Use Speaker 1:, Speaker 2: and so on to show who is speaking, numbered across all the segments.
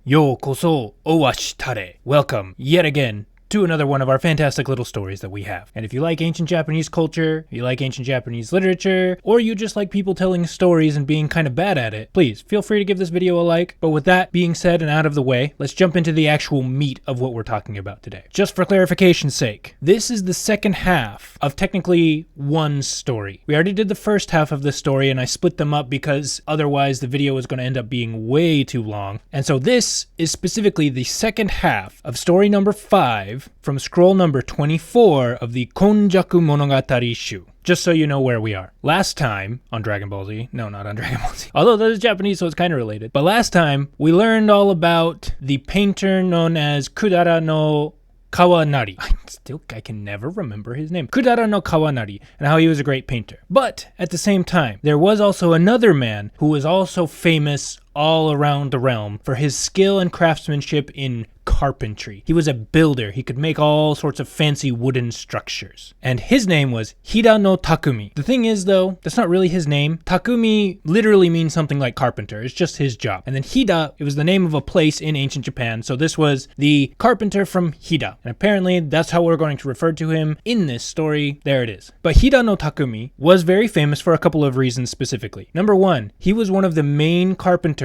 Speaker 1: Yo koso owashitare. Welcome yet again to another one of our fantastic little stories that we have. And if you like ancient Japanese culture, you like ancient Japanese literature, or you just like people telling stories and being kind of bad at it, please feel free to give this video a like. But with that being said and out of the way, let's jump into the actual meat of what we're talking about today. Just for clarification's sake, this is the second half of technically one story. We already did the first half of this story and I split them up because otherwise the video is going to end up being way too long. And so this is specifically the second half of story number 5 from scroll number 24 of the Konjaku Monogatari Shu. Just so you know where we are. Last time on Dragon Ball Z, no, not on Dragon Ball Z, although that is Japanese, so it's kind of related. But last time, we learned all about the painter known as Kudara no Kawanari. I can never remember his name. Kudara no Kawanari, and how he was a great painter. But at the same time, there was also another man who was also famous all around the realm for his skill and craftsmanship in carpentry. He was a builder. He could make all sorts of fancy wooden structures. And his name was Hida no Takumi. The thing is though, that's not really his name. Takumi literally means something like carpenter. It's just his job. And then Hida, it was the name of a place in ancient Japan. So this was the carpenter from Hida. And apparently that's how we're going to refer to him in this story. There it is. But Hida no Takumi was very famous for a couple of reasons specifically. Number one, he was one of the main carpenters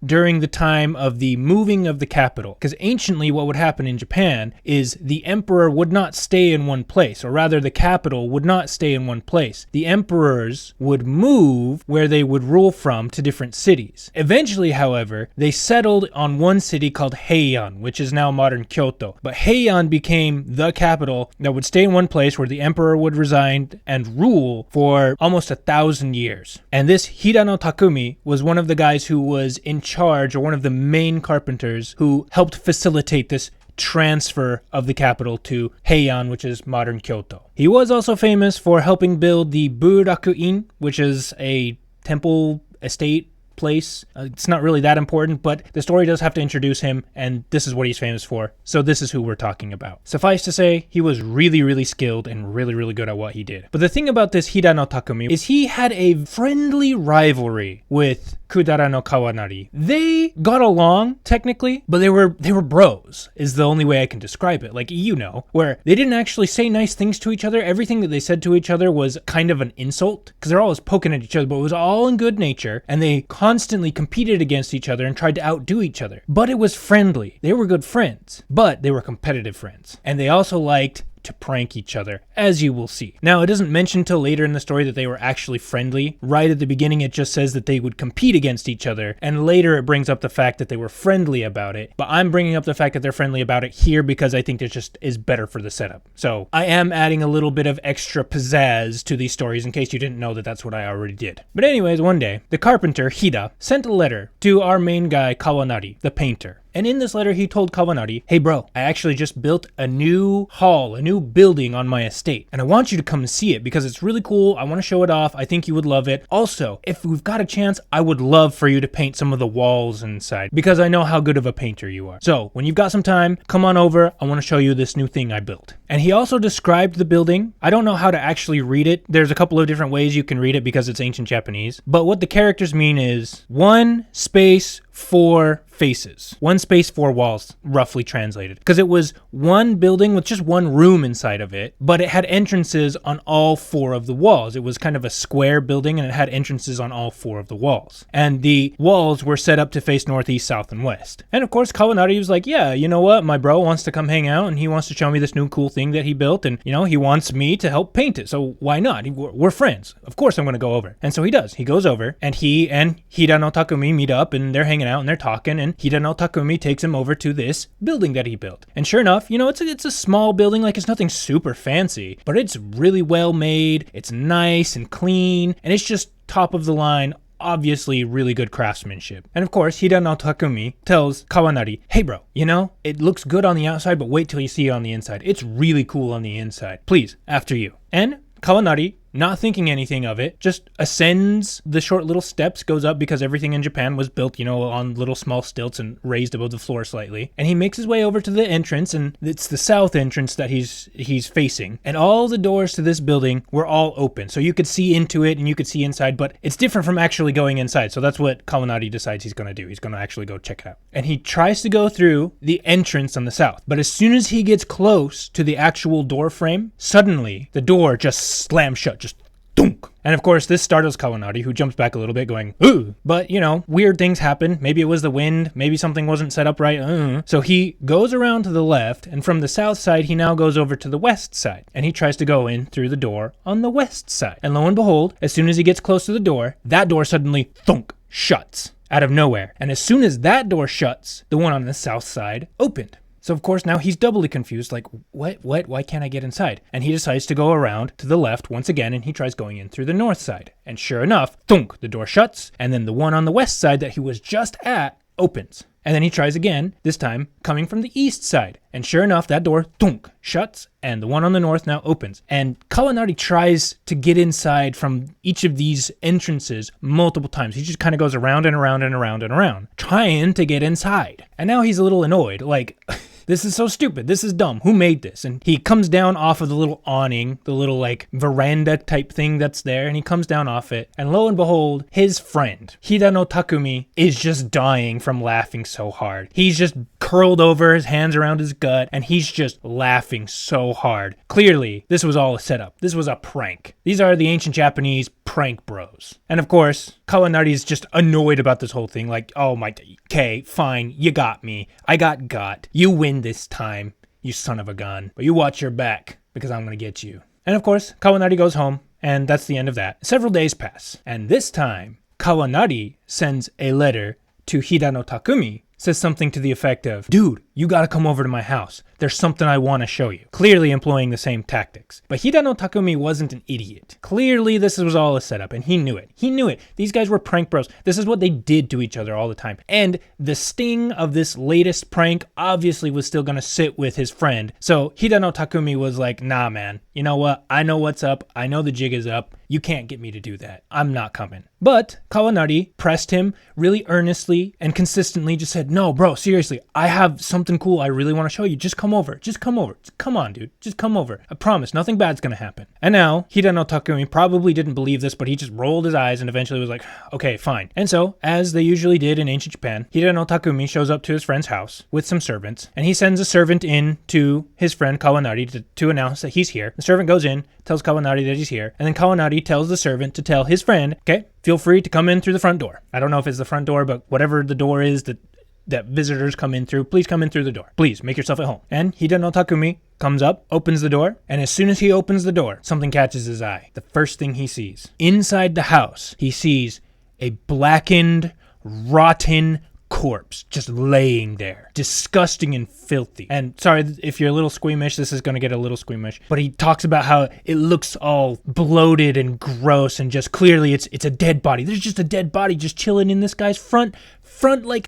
Speaker 1: during the time of the moving of the capital. Because anciently what would happen in Japan is the emperor would not stay in one place, or rather the capital would not stay in one place. The emperors would move where they would rule from to different cities. Eventually, however, they settled on one city called Heian, which is now modern Kyoto. But Heian became the capital that would stay in one place where the emperor would reside and rule for almost 1,000 years. And this Hida no Takumi was one of the guys who was in charge, or one of the main carpenters who helped facilitate this transfer of the capital to Heian, which is modern Kyoto. He was also famous for helping build the Buraku-in, which is a temple estate place. It's not really that important, but the story does have to introduce him, and this is what he's famous for. So this is who we're talking about. Suffice to say, he was really skilled and really good at what he did. But the thing about this Hida no Takumi is he had a friendly rivalry with Kudara no Kawanari. They got along technically, but they were bros is the only way I can describe it. Like, you know, where they didn't actually say nice things to each other. Everything that they said to each other was kind of an insult because they're always poking at each other, but it was all in good nature, and they constantly competed against each other and tried to outdo each other. But it was friendly. They were good friends, but they were competitive friends. And they also liked to prank each other, as you will see. Now, it doesn't mention till later in the story that they were actually friendly. Right at the beginning, it just says that they would compete against each other, and later it brings up the fact that they were friendly about it. But I'm bringing up the fact that they're friendly about it here because I think it just is better for the setup. So I am adding a little bit of extra pizzazz to these stories in case you didn't know that that's what I already did. But anyways, one day, the carpenter, Hida, sent a letter to our main guy, Kawanari, the painter. And in this letter, he told Kawanari, hey bro, I actually just built a new hall, a new building on my estate. And I want you to come and see it because it's really cool. I want to show it off. I think you would love it. Also, if we've got a chance, I would love for you to paint some of the walls inside because I know how good of a painter you are. So when you've got some time, come on over. I want to show you this new thing I built. And he also described the building. I don't know how to actually read it. There's a couple of different ways you can read it because it's ancient Japanese. But what the characters mean is 1 space 4 faces. 1 space 4 walls, roughly translated. Because it was one building with just one room inside of it, but it had entrances on all 4 of the walls. It was kind of a square building and it had entrances on all 4 of the walls. And the walls were set up to face northeast, south, and west. And of course, Kawanari was like, yeah, you know what? My bro wants to come hang out and he wants to show me this new cool thing that he built. And, you know, he wants me to help paint it. So why not? We're friends. Of course I'm going to go over. And so he does. He goes over and he and Hida no Takumi meet up and they're hanging out and they're talking, and Hida no Takumi takes him over to this building that he built. And sure enough, you know, it's a small building, like it's nothing super fancy, but it's really well made, it's nice and clean, and it's just top of the line, obviously really good craftsmanship. And of course, Hida no Takumi tells Kawanari, hey bro, you know, it looks good on the outside, but wait till you see it on the inside. It's really cool on the inside. Please, after you. And Kawanari not thinking anything of it, just ascends the short little steps, goes up because everything in Japan was built, on little small stilts and raised above the floor slightly. And he makes his way over to the entrance, and it's the south entrance that he's facing. And all the doors to this building were all open. So you could see into it and you could see inside, but it's different from actually going inside. So that's what Kawanari decides he's going to do. He's going to actually go check it out. And he tries to go through the entrance on the south. But as soon as he gets close to the actual door frame, suddenly the door just slams shut, just thunk. And of course, this startles Kawanari, who jumps back a little bit going, ooh. But, weird things happen. Maybe it was the wind. Maybe something wasn't set up right. So he goes around to the left, and from the south side, he now goes over to the west side. And he tries to go in through the door on the west side. And lo and behold, as soon as he gets close to the door, that door suddenly, thunk, shuts out of nowhere. And as soon as that door shuts, the one on the south side opened. So of course now he's doubly confused, like, what, why can't I get inside? And he decides to go around to the left once again, and he tries going in through the north side. And sure enough, thunk, the door shuts, and then the one on the west side that he was just at opens. And then he tries again, this time coming from the east side. And sure enough, that door, thunk, shuts, and the one on the north now opens. And Kawanari tries to get inside from each of these entrances multiple times. He just kind of goes around and around and around and around, trying to get inside. And now he's a little annoyed, like... This is so stupid. This is dumb. Who made this? And he comes down off of the little awning, the little veranda type thing that's there, and he comes down off it. And lo and behold, his friend, Hida no Takumi, is just dying from laughing so hard. He's just curled over, his hands around his gut, and he's just laughing so hard. Clearly, this was all a setup. This was a prank. These are the ancient Japanese prank bros. And of course, Kawanari is just annoyed about this whole thing. Like, oh my, okay, fine, you got me. I got. You win this time, you son of a gun. But you watch your back, because I'm gonna get you. And of course, Kawanari goes home, and that's the end of that. Several days pass, and this time, Kawanari sends a letter to Hida no Takumi, says something to the effect of, dude, you gotta come over to my house. There's something I want to show you. Clearly employing the same tactics. But Hida no Takumi wasn't an idiot. Clearly this was all a setup, and he knew it. He knew it. These guys were prank bros. This is what they did to each other all the time. And the sting of this latest prank obviously was still gonna sit with his friend. So Hida no Takumi was like, nah man, you know what? I know what's up. I know the jig is up. You can't get me to do that. I'm not coming. But Kawanari pressed him really earnestly and consistently, just said, no bro, seriously, I have something cool I really want to show you. Just come over. Just come over. Come on, dude. Just come over. I promise, nothing bad's gonna happen. And now, Hida no Takumi probably didn't believe this, but he just rolled his eyes and eventually was like, okay, fine. And so, as they usually did in ancient Japan, Hida no Takumi shows up to his friend's house with some servants, and he sends a servant in to his friend Kawanari to announce that he's here. The servant goes in, tells Kawanari that he's here, and then Kawanari tells the servant to tell his friend, okay, feel free to come in through the front door. I don't know if it's the front door, but whatever the door is that visitors come in through, please come in through the door. Please, make yourself at home. And Hida no Takumi comes up, opens the door, and as soon as he opens the door, something catches his eye. The first thing he sees. Inside the house, he sees a blackened, rotten corpse just laying there. Disgusting and filthy. And sorry if you're a little squeamish, this is going to get a little squeamish, but he talks about how it looks all bloated and gross and just clearly it's a dead body. There's just a dead body just chilling in this guy's front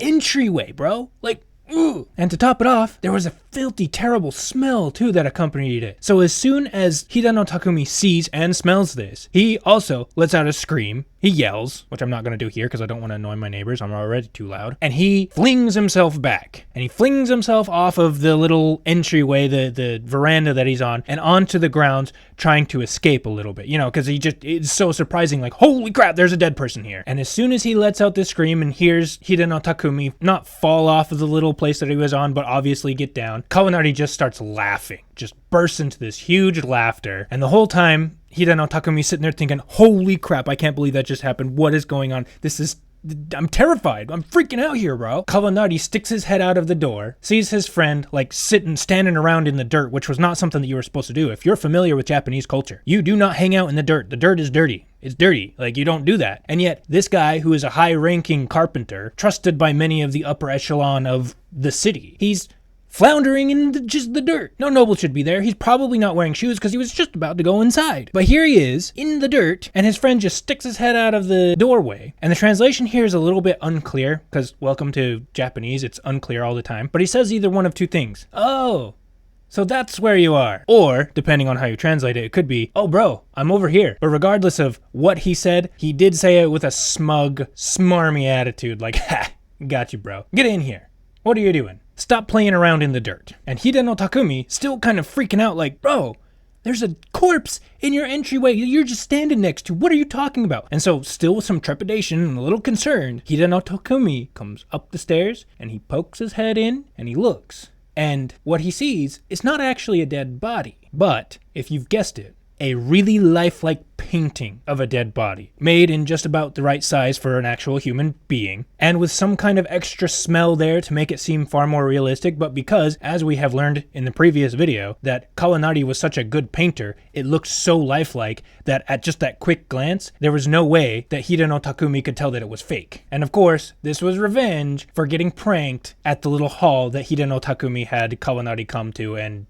Speaker 1: entryway, bro. Like, ooh. And to top it off, there was a filthy, terrible smell too that accompanied it. So as soon as Hida no Takumi sees and smells this, he also lets out a scream. He yells, which I'm not going to do here because I don't want to annoy my neighbors. I'm already too loud. And he flings himself back. And he flings himself off of the little entryway, the veranda that he's on, and onto the grounds, trying to escape a little bit. Because it's so surprising, like, holy crap, there's a dead person here. And as soon as he lets out this scream and hears Hida no Takumi not fall off of the little place that he was on, but obviously get down, Kawanari just starts laughing, just bursts into this huge laughter. And the whole time, Hida no Takumi sitting there thinking, holy crap, I can't believe that just happened. What is going on? I'm terrified. I'm freaking out here, bro. Kawanari sticks his head out of the door, sees his friend standing around in the dirt, which was not something that you were supposed to do. If you're familiar with Japanese culture, you do not hang out in the dirt. The dirt is dirty. It's dirty. You don't do that. And yet, this guy who is a high-ranking carpenter, trusted by many of the upper echelon of the city, he's floundering in just the dirt. No noble should be there. He's probably not wearing shoes because he was just about to go inside. But here he is, in the dirt, and his friend just sticks his head out of the doorway. And the translation here is a little bit unclear, because welcome to Japanese, it's unclear all the time. But he says either one of two things. Oh, So that's where you are. Or, depending on how you translate it, it could be, oh bro, I'm over here. But regardless of what he said, he did say it with a smug, smarmy attitude, like, ha, got you bro. Get in here. What are you doing? Stop playing around in the dirt. And Hida no Takumi still kind of freaking out like, bro, there's a corpse in your entryway you're just standing next to. What are you talking about? And so, still with some trepidation and a little concerned, Hida no Takumi comes up the stairs and he pokes his head in and he looks. And what he sees is not actually a dead body, but, if you've guessed it, a really lifelike painting of a dead body, made in just about the right size for an actual human being, and with some kind of extra smell there to make it seem far more realistic, but because, as we have learned in the previous video, that Kawanari was such a good painter, it looked so lifelike that at just that quick glance, there was no way that Hida no Takumi could tell that it was fake. And of course, this was revenge for getting pranked at the little hall that Hida no Takumi had Kawanari come to and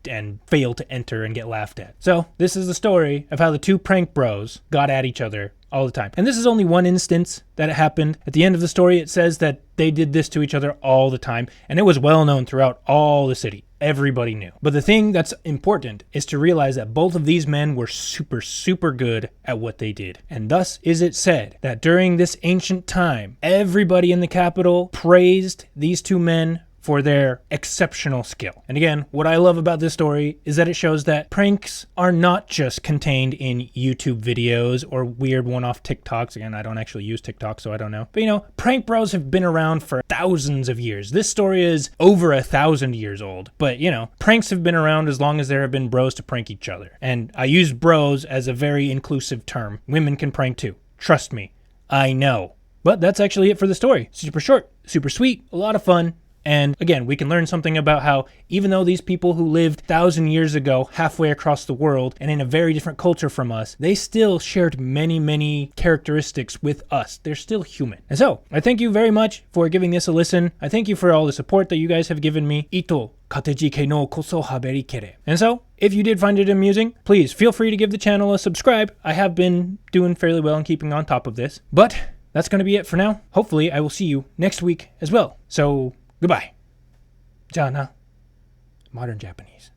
Speaker 1: fail to enter and get laughed at. So, this is the story of how the two prank bros got at each other all the time. And this is only one instance that it happened. At the end of the story, it says that they did this to each other all the time, and it was well known throughout all the city. Everybody knew. But the thing that's important is to realize that both of these men were super good at what they did. And thus is it said that during this ancient time, everybody in the capital praised these two men for their exceptional skill. And again, what I love about this story is that it shows that pranks are not just contained in YouTube videos or weird one-off TikToks. Again, I don't actually use TikTok, so I don't know. But you know, prank bros have been around for thousands of years. This story is over 1,000 years old. But you know, pranks have been around as long as there have been bros to prank each other. And I use bros as a very inclusive term. Women can prank too. Trust me. I know. But that's actually it for the story. Super short, super sweet, a lot of fun. And again, we can learn something about how even though these people who lived 1,000 years ago halfway across the world and in a very different culture from us, they still shared many characteristics with us. They're still human. And so, I thank you very much for giving this a listen. I thank you for all the support that you guys have given me. Ito katejike no koso haberi kere. And so, if you did find it amusing, please feel free to give the channel a subscribe. I have been doing fairly well in keeping on top of this. But that's going to be it for now. Hopefully, I will see you next week as well. So, goodbye. じゃあな。Modern Japanese.